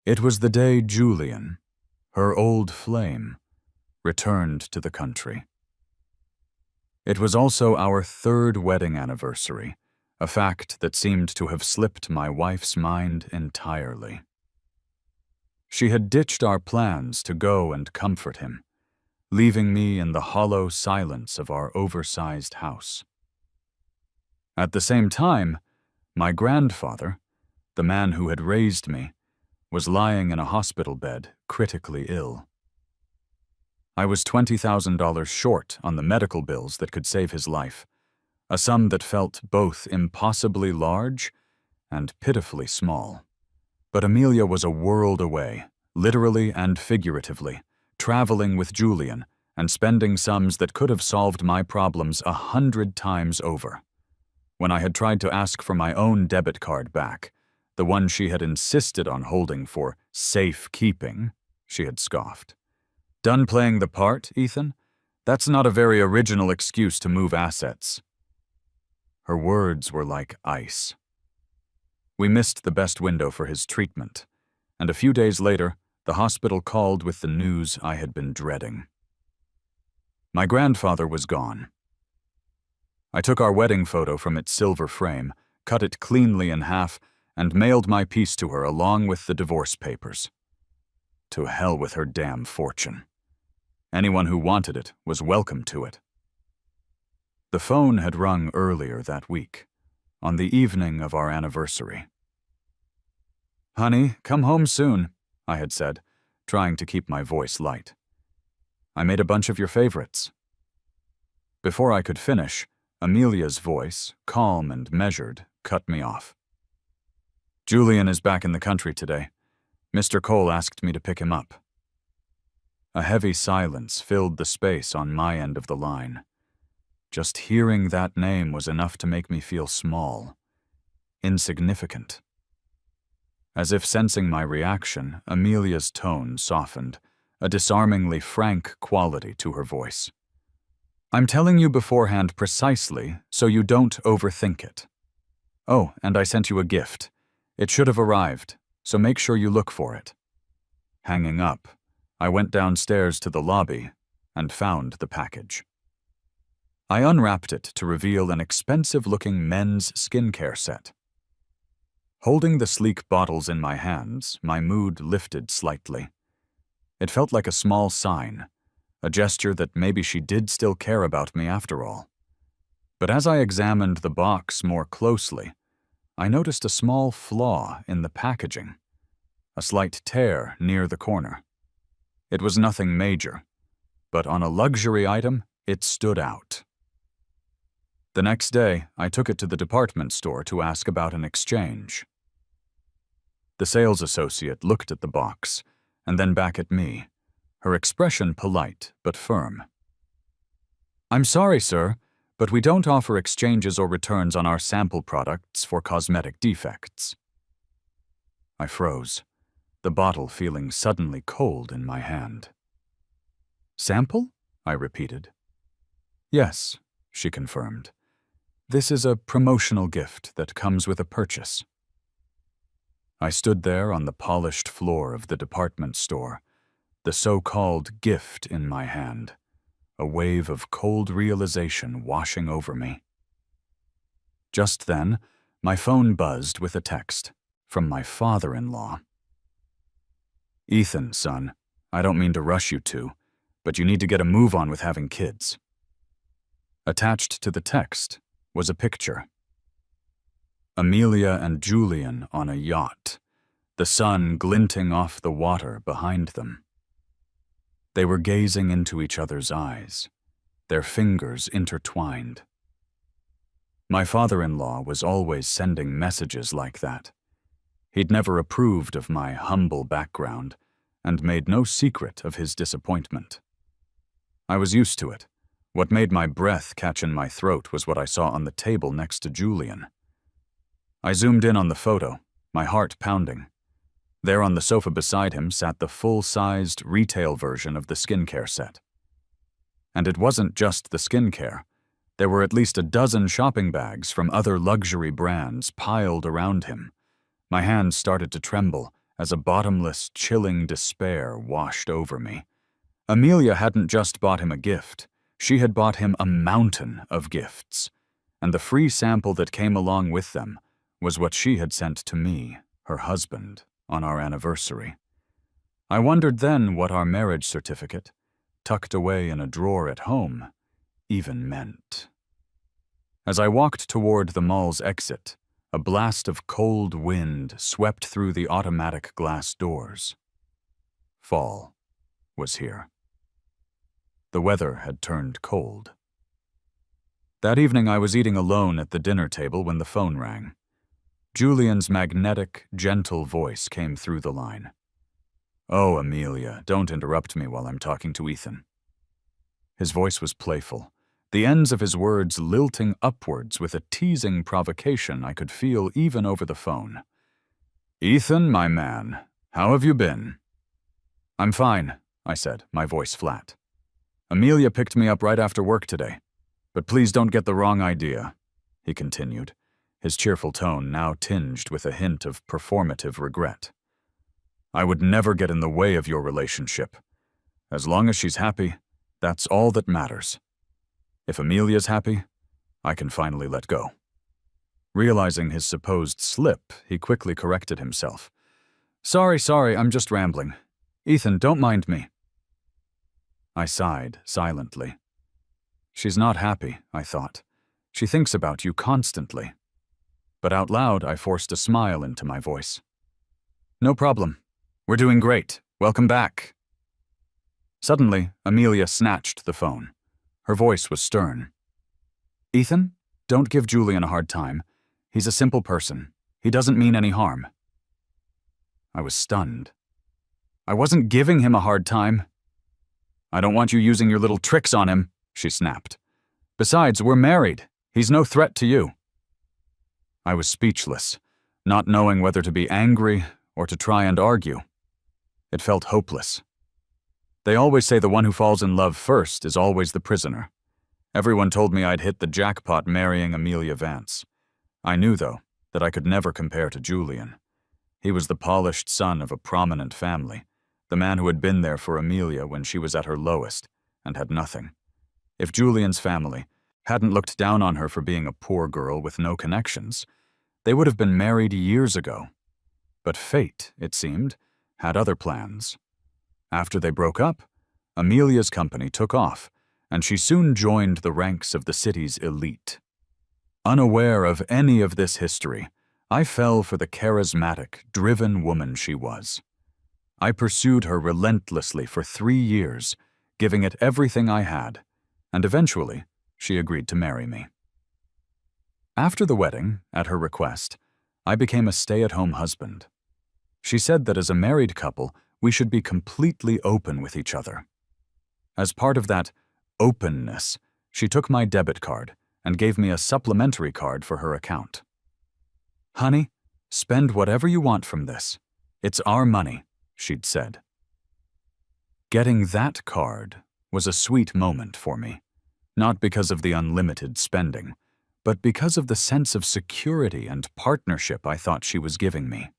It was the day Julian, her old flame, returned to the country. It was also our 3rd wedding anniversary, a fact that seemed to have slipped my wife's mind entirely. She had ditched our plans to go and comfort him, leaving me in the hollow silence of our oversized house. At the same time, my grandfather, the man who had raised me, was lying in a hospital bed, critically ill. I was $20,000 short on the medical bills that could save his life, a sum that felt both impossibly large and pitifully small. But Amelia was a world away, literally and figuratively, traveling with Julian and spending sums that could have solved my problems 100 times over. When I had tried to ask for my own debit card back, the one she had insisted on holding for safekeeping, she had scoffed. "Done playing the part, Ethan? That's not a very original excuse to move assets." Her words were like ice. We missed the best window for his treatment, and a few days later, the hospital called with the news I had been dreading. My grandfather was gone. I took our wedding photo from its silver frame, cut it cleanly in half, and mailed my piece to her along with the divorce papers. To hell with her damn fortune. Anyone who wanted it was welcome to it. The phone had rung earlier that week, on the evening of our anniversary. "Honey, come home soon," I had said, trying to keep my voice light. "I made a bunch of your favorites." Before I could finish, Amelia's voice, calm and measured, cut me off. "Julian is back in the country today. Mr. Cole asked me to pick him up." A heavy silence filled the space on my end of the line. Just hearing that name was enough to make me feel small, insignificant. As if sensing my reaction, Amelia's tone softened, a disarmingly frank quality to her voice. "I'm telling you beforehand precisely so you don't overthink it. Oh, and I sent you a gift. It should have arrived, so make sure you look for it." Hanging up, I went downstairs to the lobby and found the package. I unwrapped it to reveal an expensive-looking men's skincare set. Holding the sleek bottles in my hands, my mood lifted slightly. It felt like a small sign, a gesture that maybe she did still care about me after all. But as I examined the box more closely, I noticed a small flaw in the packaging, a slight tear near the corner. It was nothing major, but on a luxury item, it stood out. The next day, I took it to the department store to ask about an exchange. The sales associate looked at the box, and then back at me, her expression polite but firm. "I'm sorry, sir, but we don't offer exchanges or returns on our sample products for cosmetic defects." I froze, the bottle feeling suddenly cold in my hand. "Sample?" I repeated. "Yes," she confirmed. "This is a promotional gift that comes with a purchase." I stood there on the polished floor of the department store, the so-called gift in my hand, a wave of cold realization washing over me. Just then, my phone buzzed with a text from my father-in-law. "Ethan, son, I don't mean to rush you two, but you need to get a move on with having kids." Attached to the text was a picture. Amelia and Julian on a yacht, the sun glinting off the water behind them. They were gazing into each other's eyes, their fingers intertwined. My father-in-law was always sending messages like that. He'd never approved of my humble background and made no secret of his disappointment. I was used to it. What made my breath catch in my throat was what I saw on the table next to Julian. I zoomed in on the photo, my heart pounding. There on the sofa beside him sat the full-sized retail version of the skincare set. And it wasn't just the skincare. There were at least a dozen shopping bags from other luxury brands piled around him. My hands started to tremble as a bottomless, chilling despair washed over me. Amelia hadn't just bought him a gift. She had bought him a mountain of gifts, and the free sample that came along with them was what she had sent to me, her husband, on our anniversary. I wondered then what our marriage certificate, tucked away in a drawer at home, even meant. As I walked toward the mall's exit, a blast of cold wind swept through the automatic glass doors. Fall was here. The weather had turned cold. That evening I was eating alone at the dinner table when the phone rang. Julian's magnetic, gentle voice came through the line. "Oh, Amelia, don't interrupt me while I'm talking to Ethan." His voice was playful, the ends of his words lilting upwards with a teasing provocation I could feel even over the phone. "Ethan, my man, how have you been?" "I'm fine," I said, my voice flat. "Amelia picked me up right after work today. But please don't get the wrong idea," he continued, his cheerful tone now tinged with a hint of performative regret. "I would never get in the way of your relationship. As long as she's happy, that's all that matters. If Amelia's happy, I can finally let go." Realizing his supposed slip, he quickly corrected himself. Sorry, I'm just rambling. Ethan, don't mind me." I sighed silently. She's not happy, I thought. She thinks about you constantly. But out loud, I forced a smile into my voice. "No problem. We're doing great. Welcome back." Suddenly, Amelia snatched the phone. Her voice was stern. "Ethan, don't give Julian a hard time. He's a simple person. He doesn't mean any harm." I was stunned. "I wasn't giving him a hard time." "I don't want you using your little tricks on him," she snapped. "Besides, we're married. He's no threat to you." I was speechless, not knowing whether to be angry or to try and argue. It felt hopeless. They always say the one who falls in love first is always the prisoner. Everyone told me I'd hit the jackpot marrying Amelia Vance. I knew, though, that I could never compare to Julian. He was the polished son of a prominent family, the man who had been there for Amelia when she was at her lowest and had nothing. If Julian's family hadn't looked down on her for being a poor girl with no connections, they would have been married years ago. But fate, it seemed, had other plans. After they broke up, Amelia's company took off, and she soon joined the ranks of the city's elite. Unaware of any of this history, I fell for the charismatic, driven woman she was. I pursued her relentlessly for 3 years, giving it everything I had, and eventually, she agreed to marry me. After the wedding, at her request, I became a stay-at-home husband. She said that as a married couple, we should be completely open with each other. As part of that openness, she took my debit card and gave me a supplementary card for her account. "Honey, spend whatever you want from this. It's our money," she'd said. Getting that card was a sweet moment for me, not because of the unlimited spending, but because of the sense of security and partnership I thought she was giving me.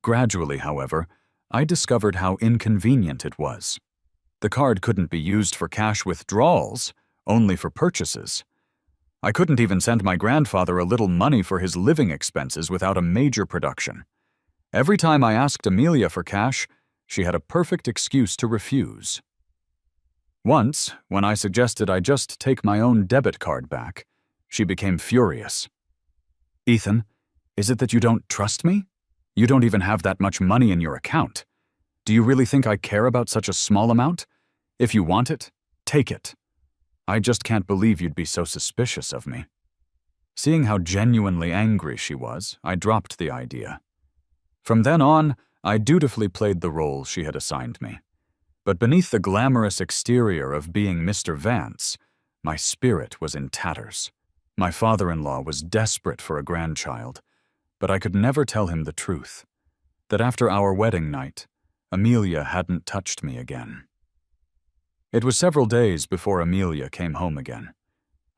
Gradually, however, I discovered how inconvenient it was. The card couldn't be used for cash withdrawals, only for purchases. I couldn't even send my grandfather a little money for his living expenses without a major production. Every time I asked Amelia for cash, she had a perfect excuse to refuse. Once, when I suggested I just take my own debit card back, she became furious. "Ethan, is it that you don't trust me? You don't even have that much money in your account. Do you really think I care about such a small amount? If you want it, take it. I just can't believe you'd be so suspicious of me." Seeing how genuinely angry she was, I dropped the idea. From then on, I dutifully played the role she had assigned me. But beneath the glamorous exterior of being Mr. Vance, my spirit was in tatters. My father-in-law was desperate for a grandchild, but I could never tell him the truth, that after our wedding night, Amelia hadn't touched me again. It was several days before Amelia came home again.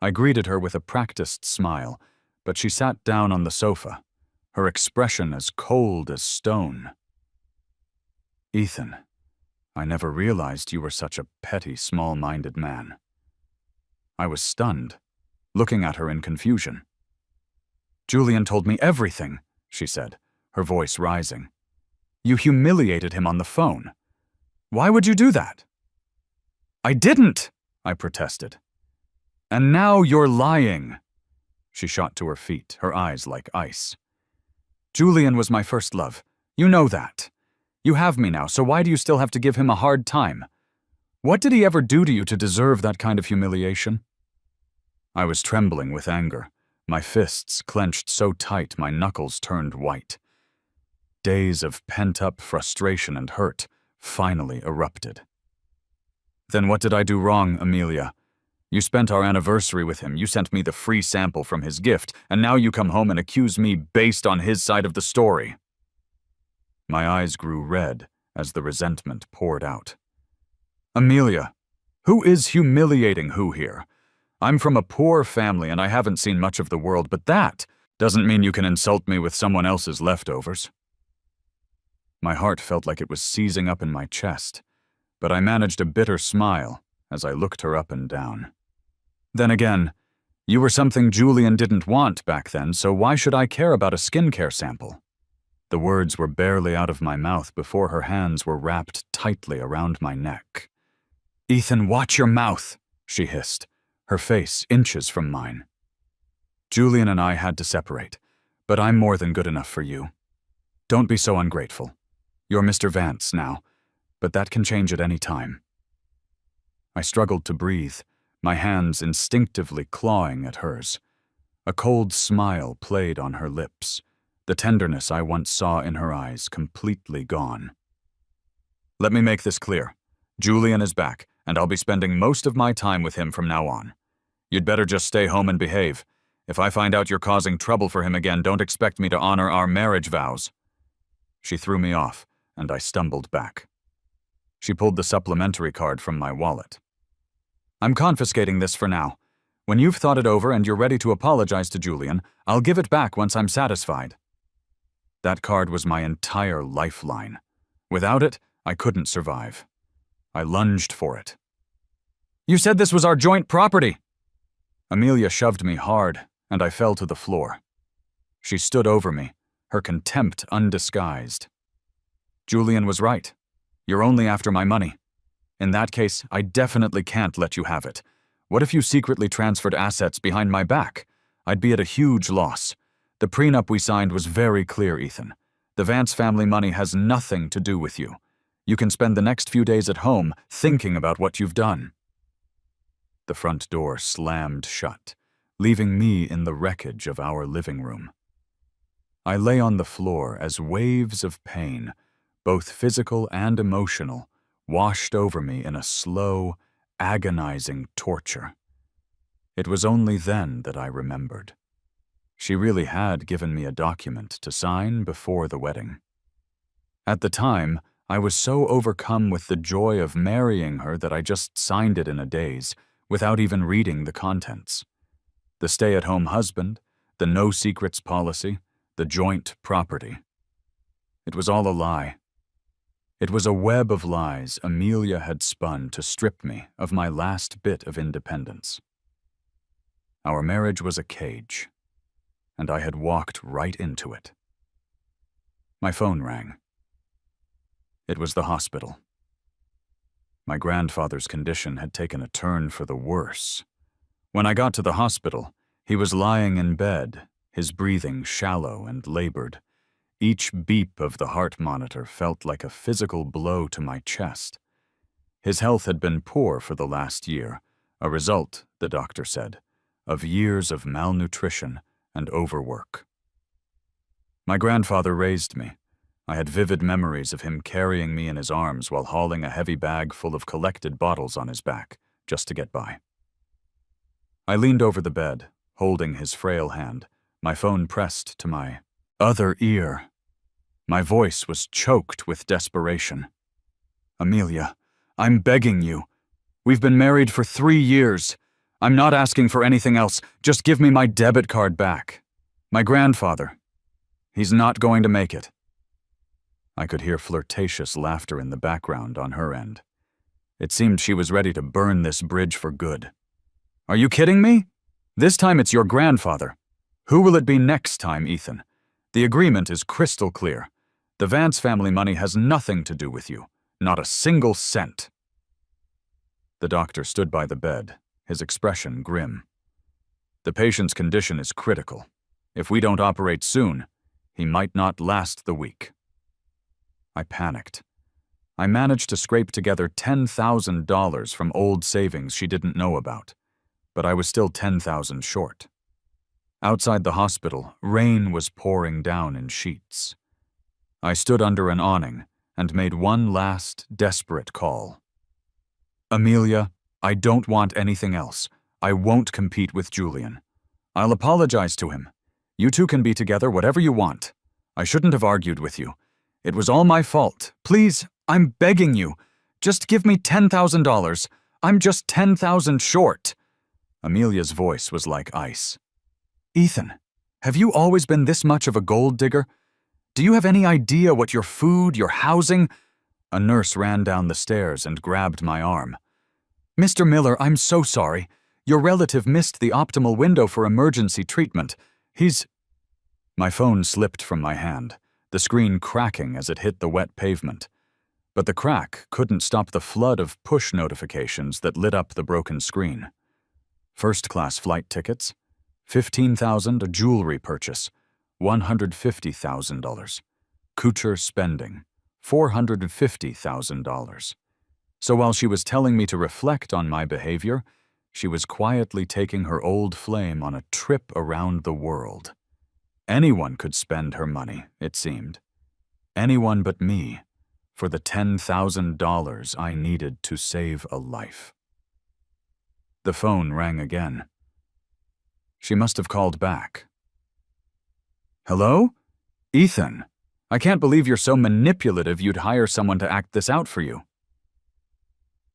I greeted her with a practiced smile, but she sat down on the sofa, her expression as cold as stone. Ethan, I never realized you were such a petty, small-minded man. I was stunned, looking at her in confusion. Julian told me everything, she said, her voice rising. You humiliated him on the phone. Why would you do that? I didn't, I protested. And now you're lying. She shot to her feet, her eyes like ice. Julian was my first love. You know that. You have me now, so why do you still have to give him a hard time? What did he ever do to you to deserve that kind of humiliation? I was trembling with anger, my fists clenched so tight my knuckles turned white. Days of pent-up frustration and hurt finally erupted. Then what did I do wrong, Amelia? You spent our anniversary with him, you sent me the free sample from his gift, and now you come home and accuse me based on his side of the story. My eyes grew red as the resentment poured out. Amelia, who is humiliating who here? I'm from a poor family and I haven't seen much of the world, but that doesn't mean you can insult me with someone else's leftovers. My heart felt like it was seizing up in my chest, but I managed a bitter smile as I looked her up and down. Then again, you were something Julian didn't want back then, so why should I care about a skincare sample? The words were barely out of my mouth before her hands were wrapped tightly around my neck. Ethan, watch your mouth, she hissed, her face inches from mine. Julian and I had to separate, but I'm more than good enough for you. Don't be so ungrateful. You're Mr. Vance now, but that can change at any time. I struggled to breathe, my hands instinctively clawing at hers. A cold smile played on her lips, the tenderness I once saw in her eyes completely gone. Let me make this clear. Julian is back, and I'll be spending most of my time with him from now on. You'd better just stay home and behave. If I find out you're causing trouble for him again, don't expect me to honor our marriage vows. She threw me off, and I stumbled back. She pulled the supplementary card from my wallet. I'm confiscating this for now. When you've thought it over and you're ready to apologize to Julian, I'll give it back once I'm satisfied. That card was my entire lifeline. Without it, I couldn't survive. I lunged for it. You said this was our joint property! Amelia shoved me hard, and I fell to the floor. She stood over me, her contempt undisguised. Julian was right. You're only after my money. In that case, I definitely can't let you have it. What if you secretly transferred assets behind my back? I'd be at a huge loss. The prenup we signed was very clear, Ethan. The Vance family money has nothing to do with you. You can spend the next few days at home thinking about what you've done. The front door slammed shut, leaving me in the wreckage of our living room. I lay on the floor as waves of pain, both physical and emotional, washed over me in a slow, agonizing torture. It was only then that I remembered. She really had given me a document to sign before the wedding. At the time, I was so overcome with the joy of marrying her that I just signed it in a daze, without even reading the contents. The stay-at-home husband, the no-secrets policy, the joint property. It was all a lie. It was a web of lies Amelia had spun to strip me of my last bit of independence. Our marriage was a cage, and I had walked right into it. My phone rang. It was the hospital. My grandfather's condition had taken a turn for the worse. When I got to the hospital, he was lying in bed, his breathing shallow and labored. Each beep of the heart monitor felt like a physical blow to my chest. His health had been poor for the last year, a result, the doctor said, of years of malnutrition and overwork. My grandfather raised me. I had vivid memories of him carrying me in his arms while hauling a heavy bag full of collected bottles on his back, just to get by. I leaned over the bed, holding his frail hand, my phone pressed to my other ear. My voice was choked with desperation. Amelia, I'm begging you. We've been married for 3 years. I'm not asking for anything else. Just give me my debit card back. My grandfather. He's not going to make it. I could hear flirtatious laughter in the background on her end. It seemed she was ready to burn this bridge for good. Are you kidding me? This time it's your grandfather. Who will it be next time, Ethan? The agreement is crystal clear. The Vance family money has nothing to do with you. Not a single cent. The doctor stood by the bed, his expression grim. The patient's condition is critical. If we don't operate soon, he might not last the week. I panicked. I managed to scrape together $10,000 from old savings she didn't know about, but I was still $10,000 short. Outside the hospital, rain was pouring down in sheets. I stood under an awning and made one last, desperate call. Amelia, I don't want anything else. I won't compete with Julian. I'll apologize to him. You two can be together whatever you want. I shouldn't have argued with you. It was all my fault. Please, I'm begging you. Just give me $10,000. I'm just $10,000 short. Amelia's voice was like ice. Ethan, have you always been this much of a gold digger? Do you have any idea what your food, your housing? A nurse ran down the stairs and grabbed my arm. Mr. Miller, I'm so sorry. Your relative missed the optimal window for emergency treatment. My phone slipped from my hand, the screen cracking as it hit the wet pavement. But the crack couldn't stop the flood of push notifications that lit up the broken screen. First-class flight tickets, $15,000 a jewelry purchase, $150,000. Couture spending, $450,000. So while she was telling me to reflect on my behavior, she was quietly taking her old flame on a trip around the world. Anyone could spend her money, it seemed. Anyone but me, for the $10,000 I needed to save a life. The phone rang again. She must have called back. Hello? Ethan, I can't believe you're so manipulative you'd hire someone to act this out for you.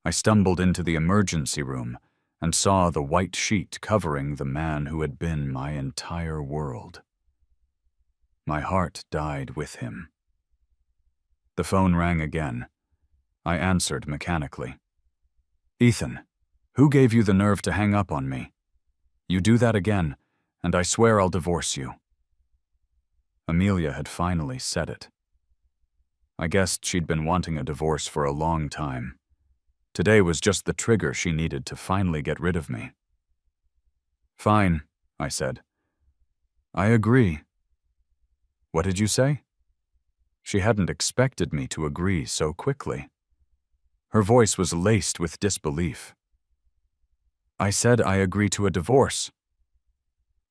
I stumbled into the emergency room and saw the white sheet covering the man who had been my entire world. My heart died with him. The phone rang again. I answered mechanically. Ethan, who gave you the nerve to hang up on me? You do that again, and I swear I'll divorce you. Amelia had finally said it. I guessed she'd been wanting a divorce for a long time. Today was just the trigger she needed to finally get rid of me. Fine, I said. I agree. What did you say? She hadn't expected me to agree so quickly. Her voice was laced with disbelief. I said I agree to a divorce.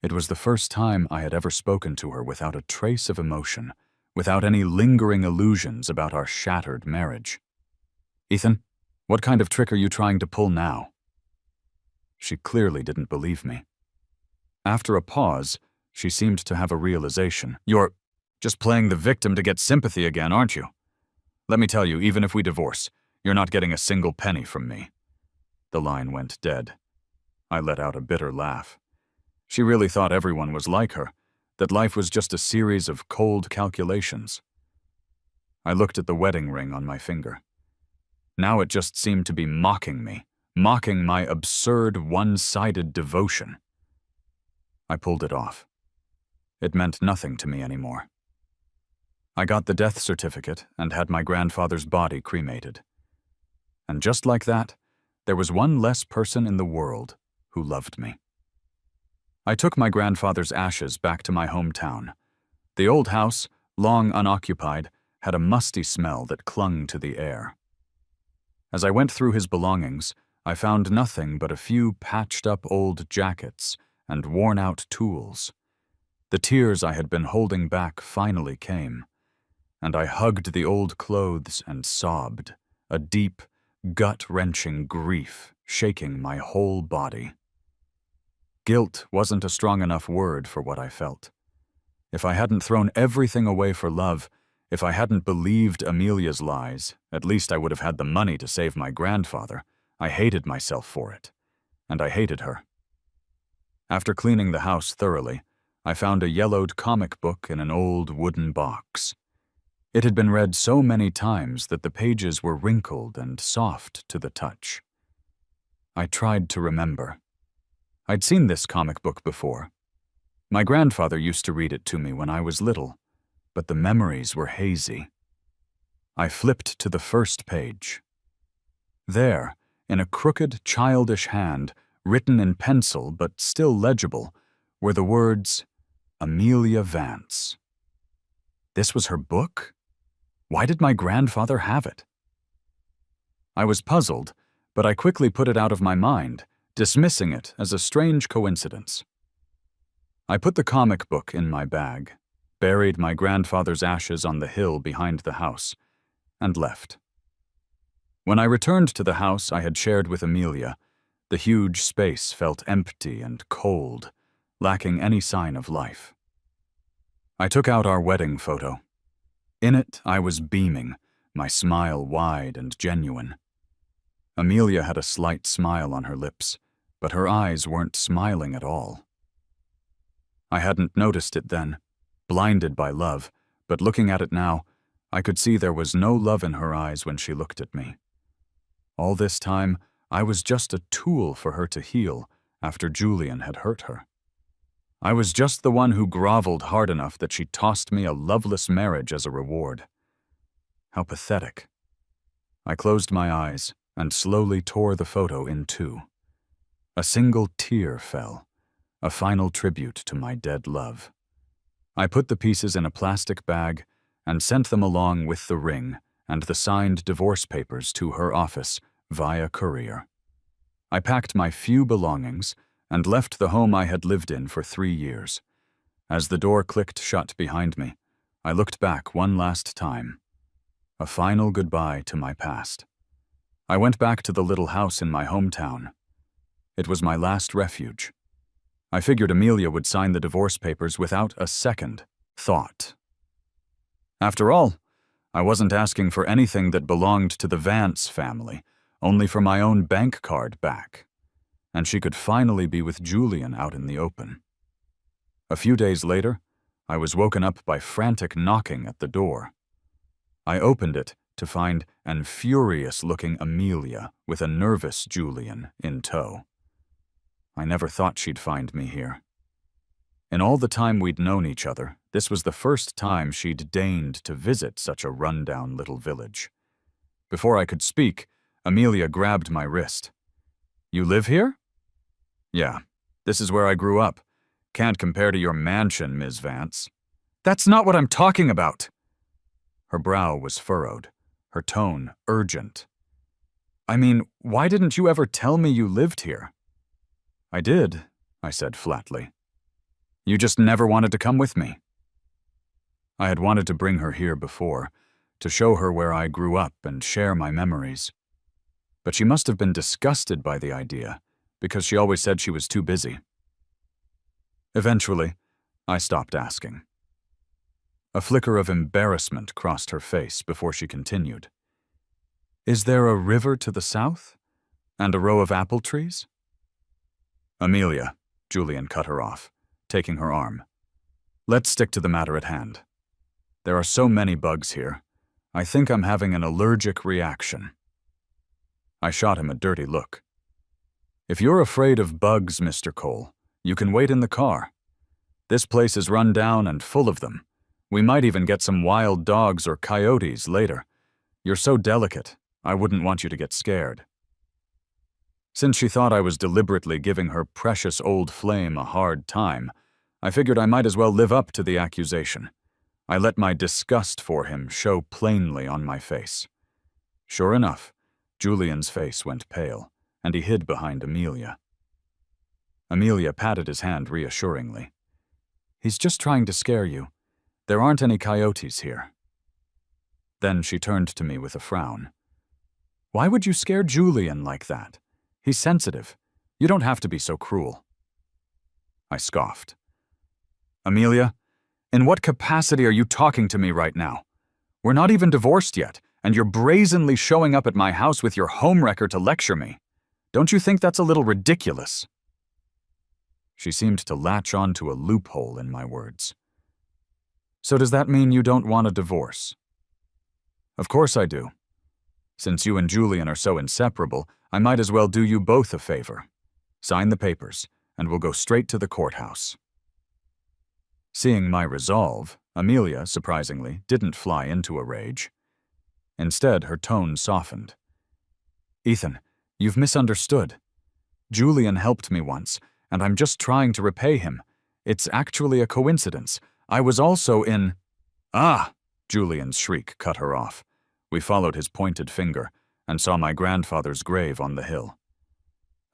It was the first time I had ever spoken to her without a trace of emotion, without any lingering illusions about our shattered marriage. Ethan, what kind of trick are you trying to pull now? She clearly didn't believe me. After a pause, she seemed to have a realization. You're just playing the victim to get sympathy again, aren't you? Let me tell you, even if we divorce, you're not getting a single penny from me. The line went dead. I let out a bitter laugh. She really thought everyone was like her, that life was just a series of cold calculations. I looked at the wedding ring on my finger. Now it just seemed to be mocking me, mocking my absurd, one-sided devotion. I pulled it off. It meant nothing to me anymore. I got the death certificate and had my grandfather's body cremated. And just like that, there was one less person in the world who loved me. I took my grandfather's ashes back to my hometown. The old house, long unoccupied, had a musty smell that clung to the air. As I went through his belongings, I found nothing but a few patched-up old jackets and worn-out tools. The tears I had been holding back finally came, and I hugged the old clothes and sobbed, a deep, gut-wrenching grief shaking my whole body. Guilt wasn't a strong enough word for what I felt. If I hadn't thrown everything away for love, if I hadn't believed Amelia's lies, at least I would have had the money to save my grandfather. I hated myself for it, and I hated her. After cleaning the house thoroughly, I found a yellowed comic book in an old wooden box. It had been read so many times that the pages were wrinkled and soft to the touch. I tried to remember. I'd seen this comic book before. My grandfather used to read it to me when I was little, but the memories were hazy. I flipped to the first page. There, in a crooked, childish hand, written in pencil but still legible, were the words, Amelia Vance. This was her book? Why did my grandfather have it? I was puzzled, but I quickly put it out of my mind, dismissing it as a strange coincidence. I put the comic book in my bag, buried my grandfather's ashes on the hill behind the house, and left. When I returned to the house I had shared with Amelia, the huge space felt empty and cold, lacking any sign of life. I took out our wedding photo. In it, I was beaming, my smile wide and genuine. Amelia had a slight smile on her lips, but her eyes weren't smiling at all. I hadn't noticed it then, blinded by love, but looking at it now, I could see there was no love in her eyes when she looked at me. All this time, I was just a tool for her to heal after Julian had hurt her. I was just the one who groveled hard enough that she tossed me a loveless marriage as a reward. How pathetic. I closed my eyes and slowly tore the photo in two. A single tear fell, a final tribute to my dead love. I put the pieces in a plastic bag and sent them along with the ring and the signed divorce papers to her office via courier. I packed my few belongings and left the home I had lived in for 3 years. As the door clicked shut behind me, I looked back one last time. A final goodbye to my past. I went back to the little house in my hometown. It was my last refuge. I figured Amelia would sign the divorce papers without a second thought. After all, I wasn't asking for anything that belonged to the Vance family, only for my own bank card back. And she could finally be with Julian out in the open. A few days later, I was woken up by frantic knocking at the door. I opened it to find an furious-looking Amelia with a nervous Julian in tow. I never thought she'd find me here. In all the time we'd known each other, this was the first time she'd deigned to visit such a run-down little village. Before I could speak, Amelia grabbed my wrist. "You live here?" "Yeah, this is where I grew up. Can't compare to your mansion, Ms. Vance." "That's not what I'm talking about." Her brow was furrowed, her tone urgent. "I mean, why didn't you ever tell me you lived here?" "I did," I said flatly. "You just never wanted to come with me." I had wanted to bring her here before, to show her where I grew up and share my memories. But she must have been disgusted by the idea, because she always said she was too busy. Eventually, I stopped asking. A flicker of embarrassment crossed her face before she continued. "Is there a river to the south? And a row of apple trees?" "Amelia," Julian cut her off, taking her arm. "Let's stick to the matter at hand. There are so many bugs here. I think I'm having an allergic reaction." I shot him a dirty look. "If you're afraid of bugs, Mr. Cole, you can wait in the car. This place is run down and full of them. We might even get some wild dogs or coyotes later. You're so delicate, I wouldn't want you to get scared." Since she thought I was deliberately giving her precious old flame a hard time, I figured I might as well live up to the accusation. I let my disgust for him show plainly on my face. Sure enough, Julian's face went pale, and he hid behind Amelia. Amelia patted his hand reassuringly. "He's just trying to scare you. There aren't any coyotes here." Then she turned to me with a frown. "Why would you scare Julian like that? He's sensitive. You don't have to be so cruel." I scoffed. "Amelia, in what capacity are you talking to me right now? We're not even divorced yet, and you're brazenly showing up at my house with your homewrecker to lecture me. Don't you think that's a little ridiculous?" She seemed to latch onto a loophole in my words. "So does that mean you don't want a divorce?" Of course I do. Since you and Julian are so inseparable, I might as well do you both a favor. Sign the papers, and we'll go straight to the courthouse. Seeing my resolve, Amelia, surprisingly, didn't fly into a rage. Instead, her tone softened. Ethan, you've misunderstood. Julian helped me once, and I'm just trying to repay him. It's actually a coincidence. I was also in— Ah! Julian's shriek cut her off. We followed his pointed finger and saw my grandfather's grave on the hill.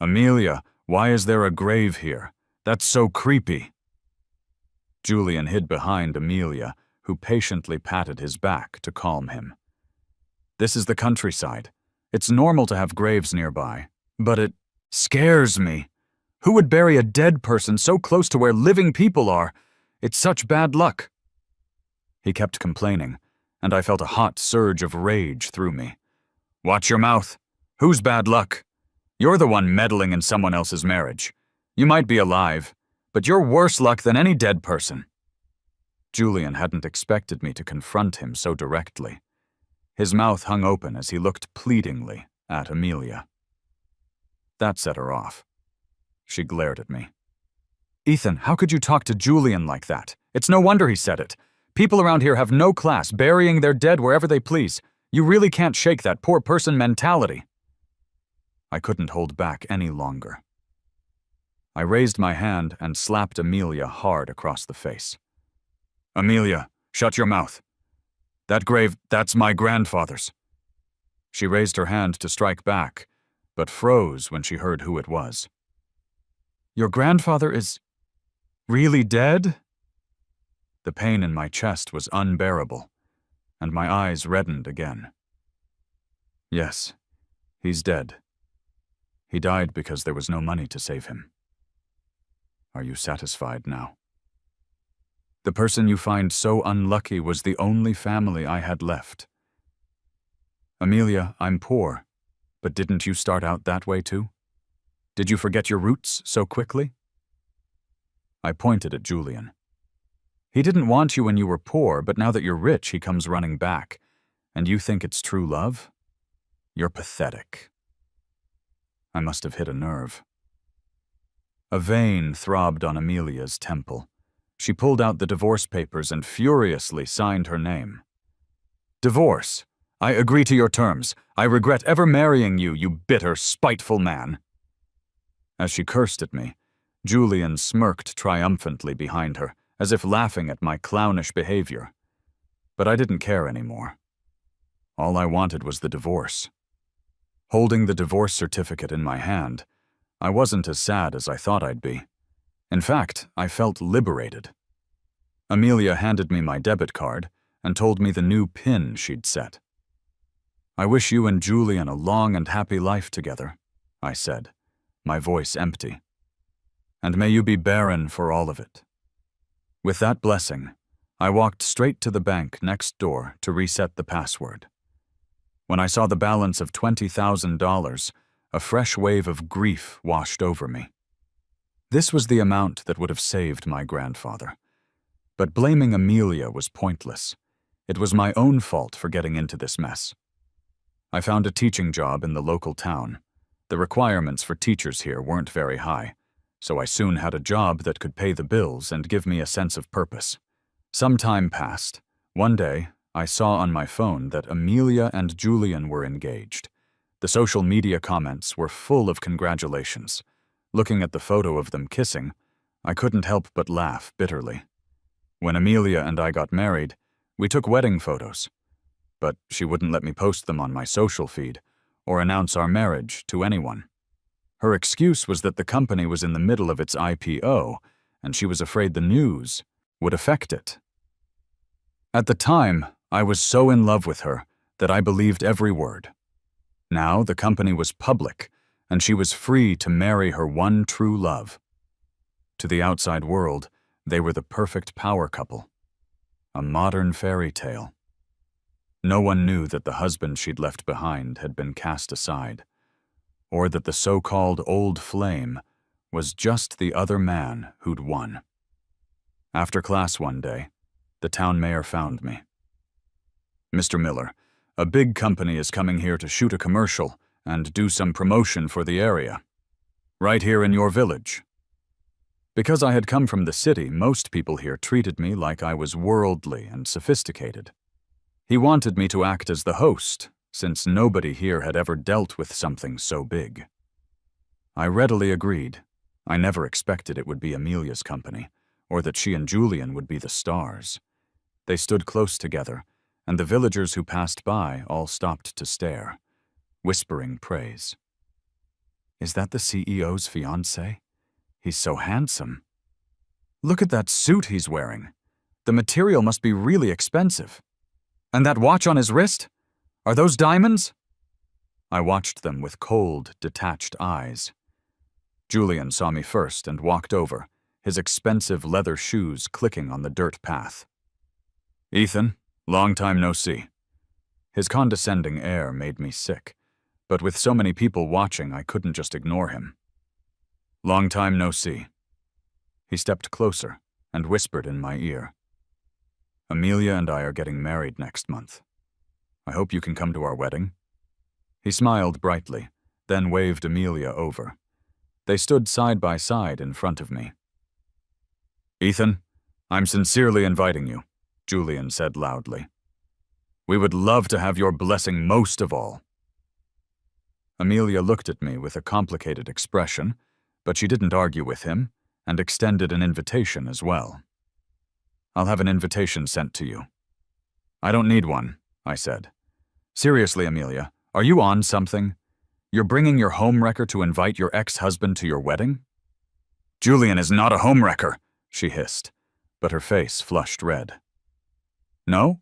Amelia, why is there a grave here? That's so creepy. Julian hid behind Amelia, who patiently patted his back to calm him. This is the countryside. It's normal to have graves nearby, but it scares me. Who would bury a dead person so close to where living people are? It's such bad luck. He kept complaining, and I felt a hot surge of rage through me. Watch your mouth. Who's bad luck? You're the one meddling in someone else's marriage. You might be alive, but you're worse luck than any dead person. Julian hadn't expected me to confront him so directly. His mouth hung open as he looked pleadingly at Amelia. That set her off. She glared at me. Ethan, how could you talk to Julian like that? It's no wonder he said it. People around here have no class, burying their dead wherever they please. You really can't shake that poor person mentality. I couldn't hold back any longer. I raised my hand and slapped Amelia hard across the face. Amelia, shut your mouth. That grave, that's my grandfather's. She raised her hand to strike back, but froze when she heard who it was. Your grandfather is really dead? The pain in my chest was unbearable, and my eyes reddened again. Yes, he's dead. He died because there was no money to save him. Are you satisfied now? The person you find so unlucky was the only family I had left. Amelia, I'm poor, but didn't you start out that way too? Did you forget your roots so quickly? I pointed at Julian. He didn't want you when you were poor, but now that you're rich, he comes running back. And you think it's true love? You're pathetic. I must have hit a nerve. A vein throbbed on Amelia's temple. She pulled out the divorce papers and furiously signed her name. Divorce. I agree to your terms. I regret ever marrying you, you bitter, spiteful man. As she cursed at me, Julian smirked triumphantly behind her, as if laughing at my clownish behavior. But I didn't care anymore. All I wanted was the divorce. Holding the divorce certificate in my hand, I wasn't as sad as I thought I'd be. In fact, I felt liberated. Amelia handed me my debit card and told me the new PIN she'd set. I wish you and Julian a long and happy life together, I said, my voice empty. And may you be barren for all of it. With that blessing, I walked straight to the bank next door to reset the password. When I saw the balance of $20,000, a fresh wave of grief washed over me. This was the amount that would have saved my grandfather. But blaming Amelia was pointless. It was my own fault for getting into this mess. I found a teaching job in the local town. The requirements for teachers here weren't very high, so I soon had a job that could pay the bills and give me a sense of purpose. Some time passed. One day, I saw on my phone that Amelia and Julian were engaged. The social media comments were full of congratulations. Looking at the photo of them kissing, I couldn't help but laugh bitterly. When Amelia and I got married, we took wedding photos, but she wouldn't let me post them on my social feed or announce our marriage to anyone. Her excuse was that the company was in the middle of its IPO, and she was afraid the news would affect it. At the time, I was so in love with her that I believed every word. Now the company was public, and she was free to marry her one true love. To the outside world, they were the perfect power couple. A modern fairy tale. No one knew that the husband she'd left behind had been cast aside, or that the so-called old flame was just the other man who'd won. After class one day, the town mayor found me. Mr. Miller, A big company is coming here to shoot a commercial and do some promotion for the area. Right here in your village. Because I had come from the city, most people here treated me like I was worldly and sophisticated. He wanted me to act as the host, since nobody here had ever dealt with something so big. I readily agreed. I never expected it would be Amelia's company, or that she and Julian would be the stars. They stood close together, and the villagers who passed by all stopped to stare, whispering praise. Is that the CEO's fiancé? He's so handsome. Look at that suit he's wearing. The material must be really expensive. And that watch on his wrist? Are those diamonds? I watched them with cold, detached eyes. Julian saw me first and walked over, his expensive leather shoes clicking on the dirt path. Ethan, long time no see. His condescending air made me sick, but with so many people watching, I couldn't just ignore him. Long time no see. He stepped closer and whispered in my ear. Amelia and I are getting married next month. I hope you can come to our wedding. He smiled brightly, then waved Amelia over. They stood side by side in front of me. Ethan, I'm sincerely inviting you, Julian said loudly. We would love to have your blessing most of all. Amelia looked at me with a complicated expression, but she didn't argue with him and extended an invitation as well. I'll have an invitation sent to you. I don't need one, I said. Seriously, Amelia, are you on something? You're bringing your homewrecker to invite your ex-husband to your wedding? Julian is not a homewrecker, she hissed, but her face flushed red. No?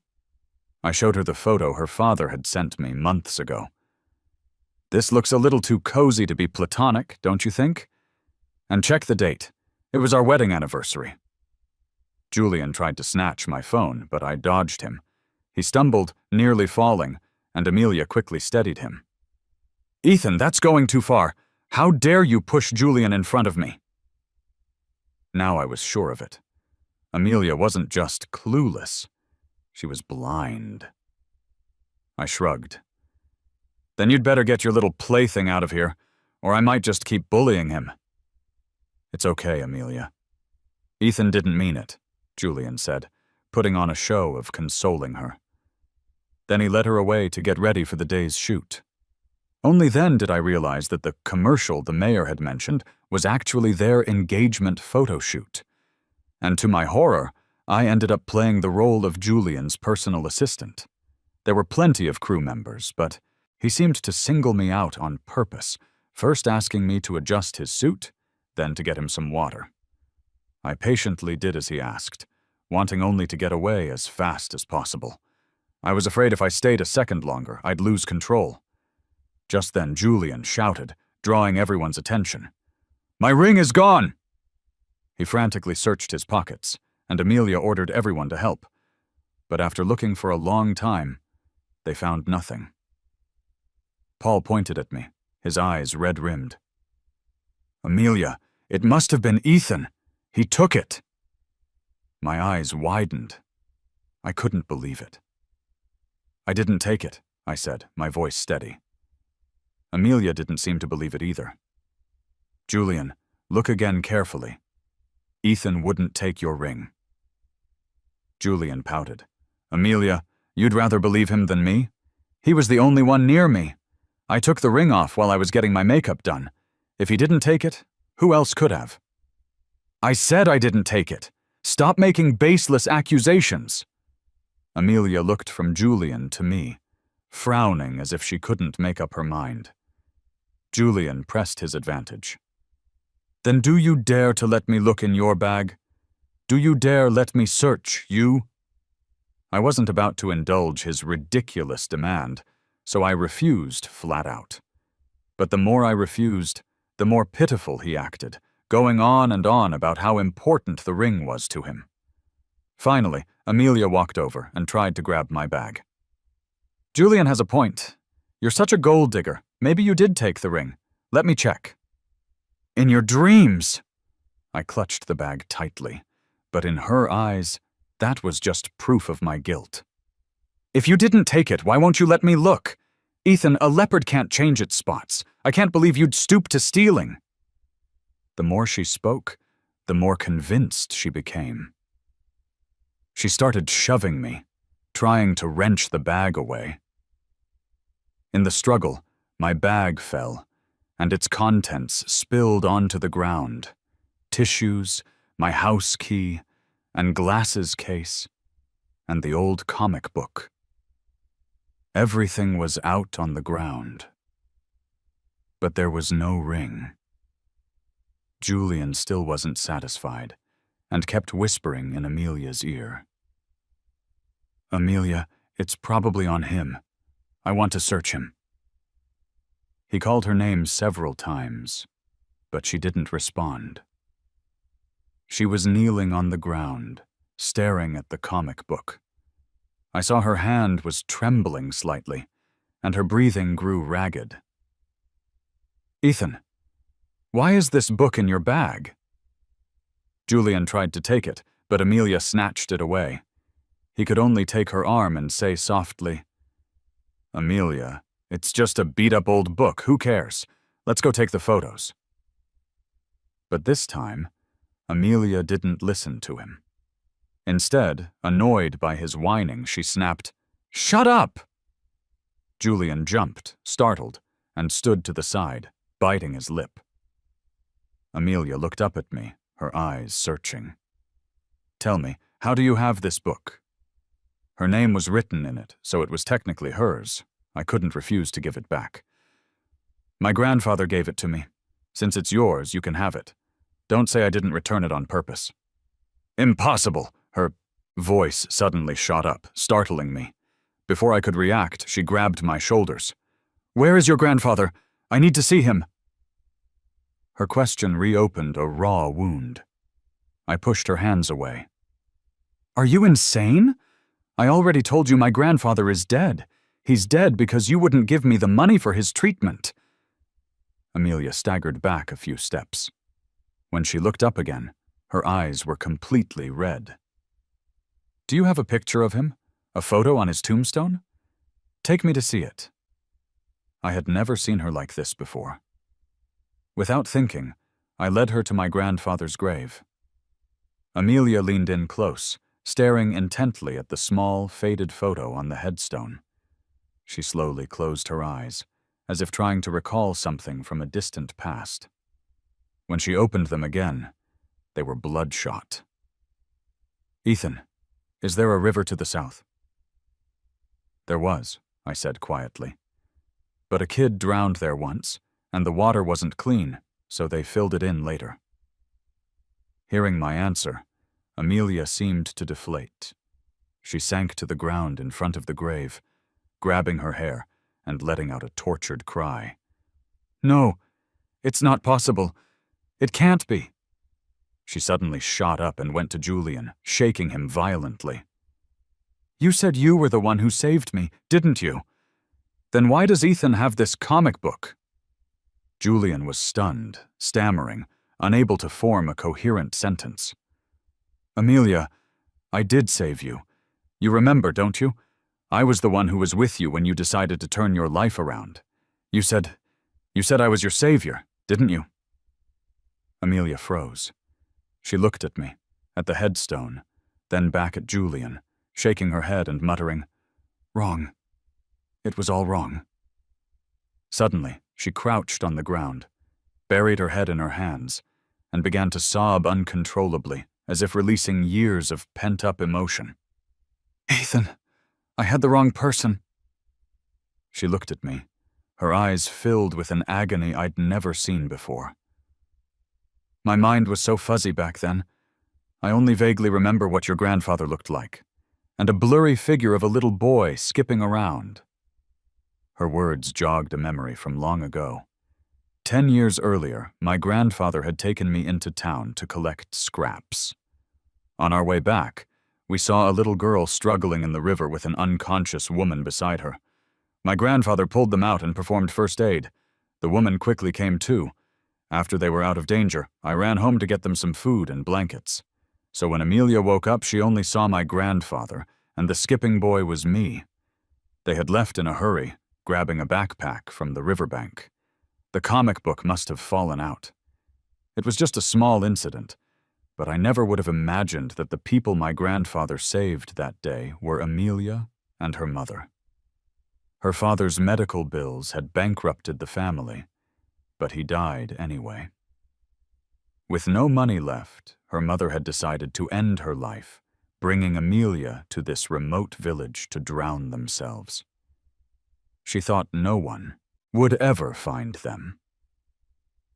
I showed her the photo her father had sent me months ago. This looks a little too cozy to be platonic, don't you think? And check the date. It was our wedding anniversary. Julian tried to snatch my phone, but I dodged him. He stumbled, nearly falling, and Amelia quickly steadied him. Ethan, that's going too far. How dare you push Julian in front of me? Now I was sure of it. Amelia wasn't just clueless. She was blind. I shrugged. Then you'd better get your little plaything out of here, or I might just keep bullying him. It's okay, Amelia. Ethan didn't mean it, Julian said, putting on a show of consoling her. Then he led her away to get ready for the day's shoot. Only then did I realize that the commercial the mayor had mentioned was actually their engagement photo shoot. And to my horror, I ended up playing the role of Julian's personal assistant. There were plenty of crew members, but he seemed to single me out on purpose, first asking me to adjust his suit, then to get him some water. I patiently did as he asked, wanting only to get away as fast as possible. I was afraid if I stayed a second longer, I'd lose control. Just then Julian shouted, drawing everyone's attention. My ring is gone! He frantically searched his pockets, and Amelia ordered everyone to help. But after looking for a long time, they found nothing. Paul pointed at me, his eyes red-rimmed. Amelia, it must have been Ethan. He took it. My eyes widened. I couldn't believe it. I didn't take it, I said, my voice steady. Amelia didn't seem to believe it either. Julian, look again carefully. Ethan wouldn't take your ring. Julian pouted. Amelia, you'd rather believe him than me? He was the only one near me. I took the ring off while I was getting my makeup done. If he didn't take it, who else could have? I said I didn't take it. Stop making baseless accusations. Amelia looked from Julian to me, frowning as if she couldn't make up her mind. Julian pressed his advantage. Then do you dare to let me look in your bag? Do you dare let me search you? I wasn't about to indulge his ridiculous demand, so I refused flat out. But the more I refused, the more pitiful he acted, going on and on about how important the ring was to him. Finally, Amelia walked over and tried to grab my bag. Julian has a point. You're such a gold digger. Maybe you did take the ring. Let me check. In your dreams! I clutched the bag tightly, but in her eyes, that was just proof of my guilt. If you didn't take it, why won't you let me look? Ethan, a leopard can't change its spots. I can't believe you'd stoop to stealing." The more she spoke, the more convinced she became. She started shoving me, trying to wrench the bag away. In the struggle, my bag fell, and its contents spilled onto the ground. Tissues, my house key, and glasses case, and the old comic book. Everything was out on the ground. But there was no ring. Julian still wasn't satisfied, and kept whispering in Amelia's ear. "Amelia, it's probably on him. I want to search him." He called her name several times, but she didn't respond. She was kneeling on the ground, staring at the comic book. I saw her hand was trembling slightly, and her breathing grew ragged. "Ethan, why is this book in your bag?" Julian tried to take it, but Amelia snatched it away. He could only take her arm and say softly, "Amelia, it's just a beat-up old book. Who cares? Let's go take the photos." But this time, Amelia didn't listen to him. Instead, annoyed by his whining, she snapped, "Shut up!" Julian jumped, startled, and stood to the side, biting his lip. Amelia looked up at me, her eyes searching. "Tell me, how do you have this book?" Her name was written in it, so it was technically hers. I couldn't refuse to give it back. "My grandfather gave it to me. Since it's yours, you can have it. Don't say I didn't return it on purpose." "Impossible!" Her voice suddenly shot up, startling me. Before I could react, she grabbed my shoulders. "Where is your grandfather? I need to see him." Her question reopened a raw wound. I pushed her hands away. "Are you insane? I already told you my grandfather is dead. He's dead because you wouldn't give me the money for his treatment." Amelia staggered back a few steps. When she looked up again, her eyes were completely red. "Do you have a picture of him? A photo on his tombstone? Take me to see it." I had never seen her like this before. Without thinking, I led her to my grandfather's grave. Amelia leaned in close, staring intently at the small, faded photo on the headstone. She slowly closed her eyes, as if trying to recall something from a distant past. When she opened them again, they were bloodshot. "Ethan, is there a river to the south?" "There was," I said quietly. "But a kid drowned there once, and the water wasn't clean, so they filled it in later." Hearing my answer, Amelia seemed to deflate. She sank to the ground in front of the grave, grabbing her hair and letting out a tortured cry. "No, it's not possible. It can't be." She suddenly shot up and went to Julian, shaking him violently. "You said you were the one who saved me, didn't you? Then why does Ethan have this comic book?" Julian was stunned, stammering, unable to form a coherent sentence. "Amelia, I did save you. You remember, don't you? I was the one who was with you when you decided to turn your life around. You said I was your savior, didn't you?" Amelia froze. She looked at me, at the headstone, then back at Julian, shaking her head and muttering, "Wrong. It was all wrong." Suddenly, she crouched on the ground, buried her head in her hands, and began to sob uncontrollably, as if releasing years of pent-up emotion. "Ethan, I had the wrong person." She looked at me, her eyes filled with an agony I'd never seen before. "My mind was so fuzzy back then. I only vaguely remember what your grandfather looked like, and a blurry figure of a little boy skipping around." Her words jogged a memory from long ago. 10 years earlier, my grandfather had taken me into town to collect scraps. On our way back, we saw a little girl struggling in the river with an unconscious woman beside her. My grandfather pulled them out and performed first aid. The woman quickly came to. After they were out of danger, I ran home to get them some food and blankets. So when Amelia woke up, she only saw my grandfather, and the skipping boy was me. They had left in a hurry, grabbing a backpack from the riverbank. The comic book must have fallen out. It was just a small incident, but I never would have imagined that the people my grandfather saved that day were Amelia and her mother. Her father's medical bills had bankrupted the family, but he died anyway. With no money left, her mother had decided to end her life, bringing Amelia to this remote village to drown themselves. She thought no one would ever find them.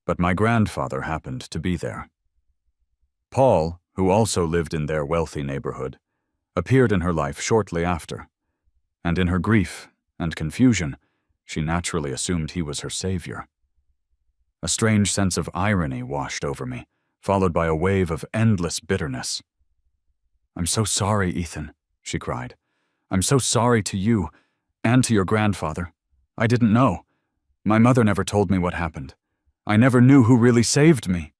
But my grandfather happened to be there. Paul, who also lived in their wealthy neighborhood, appeared in her life shortly after, and in her grief and confusion, she naturally assumed he was her savior. A strange sense of irony washed over me, followed by a wave of endless bitterness. "I'm so sorry, Ethan," she cried. "I'm so sorry to you and to your grandfather. I didn't know. My mother never told me what happened. I never knew who really saved me."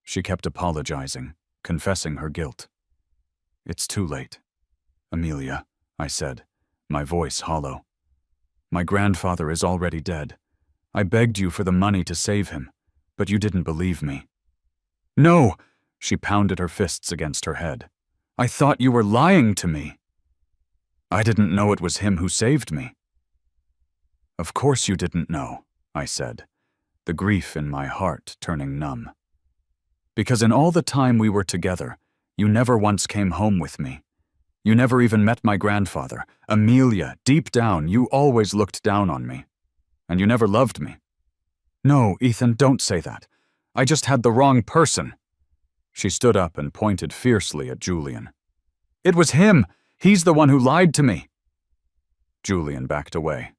She kept apologizing, confessing her guilt. "It's too late, Amelia," I said, my voice hollow. "My grandfather is already dead. I begged you for the money to save him, but you didn't believe me." "No!" She pounded her fists against her head. "I thought you were lying to me." "I didn't know it was him who saved me." "Of course you didn't know," I said, the grief in my heart turning numb. "Because in all the time we were together, you never once came home with me. You never even met my grandfather. Amelia, deep down, you always looked down on me. And you never loved me." "No, Ethan, don't say that. I just had the wrong person." She stood up and pointed fiercely at Julian. "It was him! He's the one who lied to me." Julian backed away.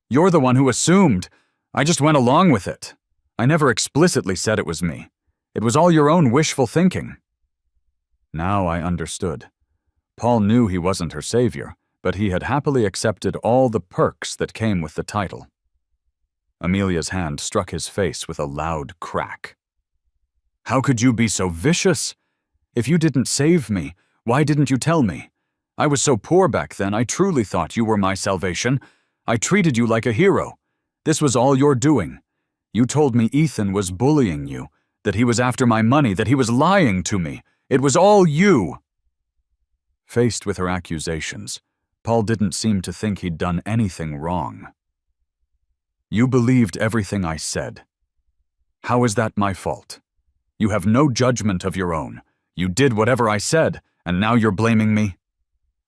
"You're the one who assumed. I just went along with it. I never explicitly said it was me. It was all your own wishful thinking." Now I understood. Paul knew he wasn't her savior, but he had happily accepted all the perks that came with the title. Amelia's hand struck his face with a loud crack. "How could you be so vicious? If you didn't save me, why didn't you tell me? I was so poor back then, I truly thought you were my salvation. I treated you like a hero. This was all your doing. You told me Ethan was bullying you, that he was after my money, that he was lying to me. It was all you." Faced with her accusations, Paul didn't seem to think he'd done anything wrong. "You believed everything I said. How is that my fault? You have no judgment of your own. You did whatever I said, and now you're blaming me?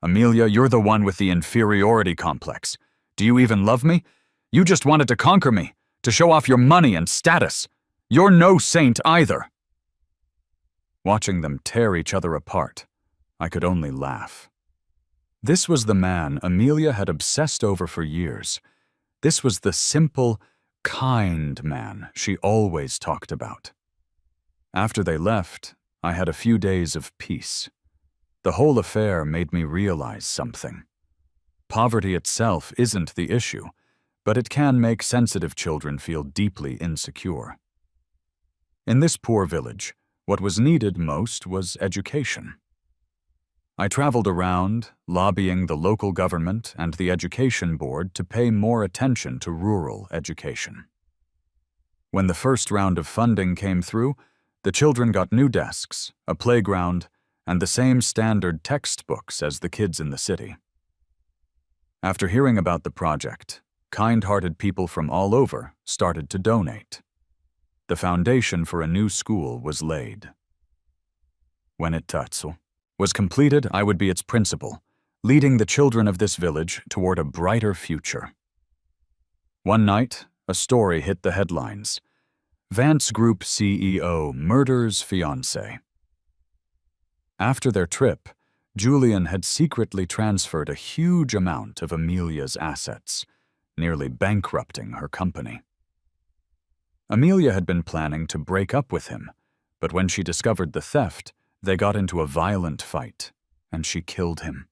Amelia, you're the one with the inferiority complex. Do you even love me? You just wanted to conquer me, to show off your money and status. You're no saint either." Watching them tear each other apart, I could only laugh. This was the man Amelia had obsessed over for years. This was the simple, kind man she always talked about. After they left, I had a few days of peace. The whole affair made me realize something. Poverty itself isn't the issue, but it can make sensitive children feel deeply insecure. In this poor village, what was needed most was education. I traveled around, lobbying the local government and the education board to pay more attention to rural education. When the first round of funding came through, the children got new desks, a playground, and the same standard textbooks as the kids in the city. After hearing about the project, kind-hearted people from all over started to donate. The foundation for a new school was laid. When it was completed, I would be its principal, leading the children of this village toward a brighter future. One night, a story hit the headlines. Vance Group CEO murders fiancé. After their trip, Julian had secretly transferred a huge amount of Amelia's assets, nearly bankrupting her company. Amelia had been planning to break up with him, but when she discovered the theft, they got into a violent fight, and she killed him.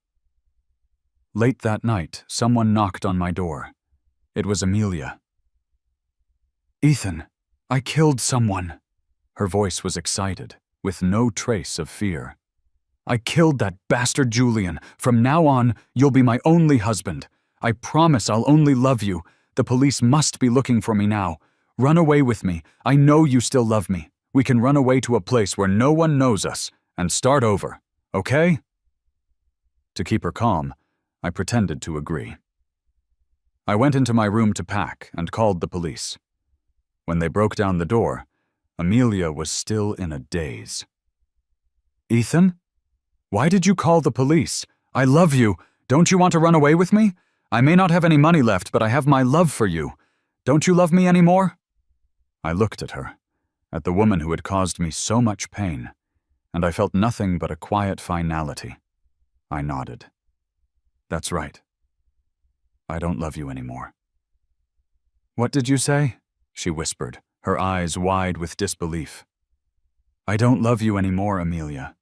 Late that night, someone knocked on my door. It was Amelia. "Ethan, I killed someone." Her voice was excited, with no trace of fear. I killed that bastard Julian. From now on, you'll be my only husband. I promise I'll only love you. The police must be looking for me now. Run away with me. I know you still love me. We can run away to a place where no one knows us and start over, okay?" To keep her calm, I pretended to agree. I went into my room to pack and called the police. When they broke down the door, Amelia was still in a daze. "Ethan? Why did you call the police? I love you. Don't you want to run away with me? I may not have any money left, but I have my love for you. Don't you love me anymore?" I looked at her, at the woman who had caused me so much pain, and I felt nothing but a quiet finality. I nodded. "That's right. I don't love you anymore." "What did you say?" she whispered, her eyes wide with disbelief. "I don't love you anymore, Amelia.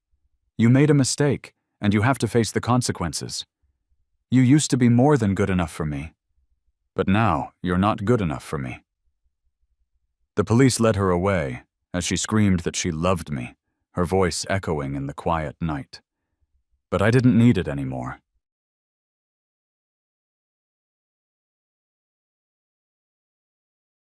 You made a mistake, and you have to face the consequences. You used to be more than good enough for me, but now you're not good enough for me." The police led her away as she screamed that she loved me, her voice echoing in the quiet night. But I didn't need it anymore.